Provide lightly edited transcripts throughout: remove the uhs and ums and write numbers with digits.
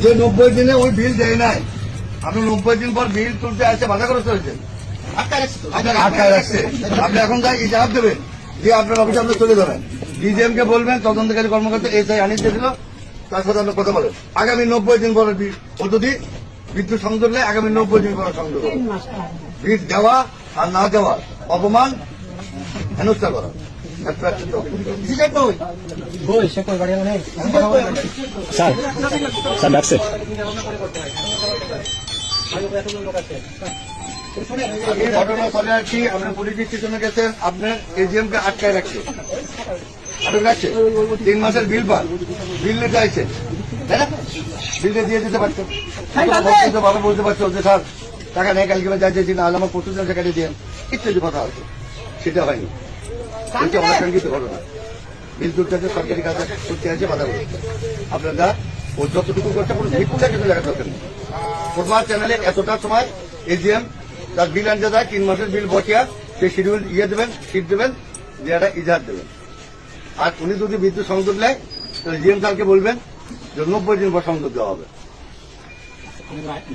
যে 90 দিনে ওই বিল দেয় নাই, আপনি 90 দিন পর বিল তুলতে আসছে বাধা করে চলেছেন, আটকায় রাখছে। আপনি এখন যাই ইজাহার দেবেন, দিয়ে আপনার অফিসে আপনি চলে যাবেন, ডিজিএম কে বলবেন তদন্তকারী কর্মকর্তা এসআই আনিস দিল, তার সাথে আপনি কথা বলেন। আগামী 90 দিন পরে পদ্ধতি বিদ্যুৎ সংযোগ নেই, আগামী 90 দিন পরে সংযোগ বিল দেওয়া আর না দেওয়া অপমান হেনস্থা করা। ঘটনা চলে আসছি, আপনার পুলিশ স্টেশনে গেছেন, আপনার এজিএম কে আটকায় রাখছে, 3 মাসের বিল পান, বিল নিতে আইছেন, তাই না? বিলটা দিয়ে দিতে পারছেন, ভালো বলতে পারছো যে স্যার টাকা নেই, কালকে যাইছি না, আমার 25 টাকা দিয়ে দিন, ইত্যাদি কথা হচ্ছে, সেটা হয়নি। অনাকাঙ্ক্ষিত ঘটনা, বিল তুলতে সরকারি কাজ করতে আছে, বাধা করছে। আপনারা ও যতটুকু করছে কোনো ভিক্ষা কিন্তু দেখা দরকার নেই। প্রথমার চ্যানেলে এতটা সময় এজিএম তার বিল আনতে যায়, 3 মাসের বিল বকেয়া, সেই শিডিউল দেবেন, শীট দেবেন, যে একটা ইজাহার দেবেন। আর উনি যদি বিদ্যুৎ সংযোগ নেয় তাহলে জিএম স্যারকে বলবেন যে 90 দিন পর সংযোগ দেওয়া হবে,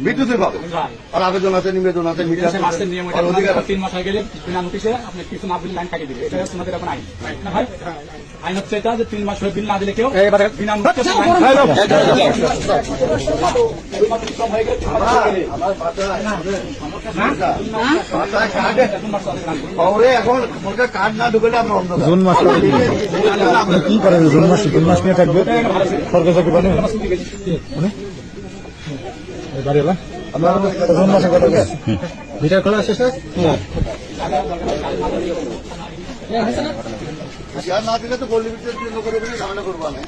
বিদ্যুতের পাবে। আর আবেদন আছে, নিবেদন আছে, অধিকার আছে। 3 মাস হয়ে গেলে নোটিশে আপনি কিছু না বিল লাইন কাটিয়ে দিবে, এটা তোমাদের এখন আইন না ভাই? আইন হচ্ছে এটা যে 3 মাস হয়ে বিল না দিলে কেউ বিনা নোটিশে শহরে এখন কার্ড না ঢুকলে আপনার অন্ধকার। জুন মাস কি করেন? জুন মাস নিয়ে থাকবে সরকার চাকরি পাবেন জুন মাসে কত ভিটার খোলা আছে স্যার? না দিলে তো গল্লি ভিতরে লোকের ওখানে ঝামেলা করবো আমি,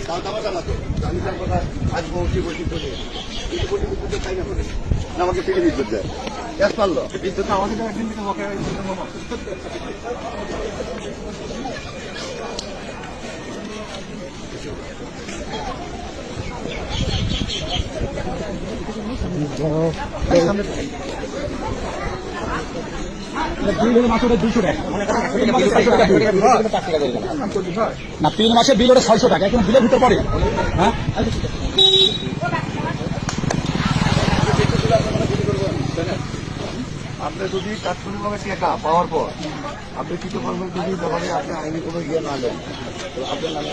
তাও তামাশা না তো আমি তার কথা আজ বসি চলে খাই না করে না, আমাকে ফিরে বিদ্যুৎ দেয়, গ্যাস পারলো বিদ্যুৎ আমাকে একদিন না 3 মাসে বিল ওটা 600 টাকা, এখন বিলের ভিতরে পড়ে। হ্যাঁ আপনি যদি তাৎক্ষণিকভাবে টাকা পাওয়ার পর আপনি কিছু করবেন, যদি ব্যাপারে আপনি আইনি কোনো ইয়ে না দেন আপনার নামে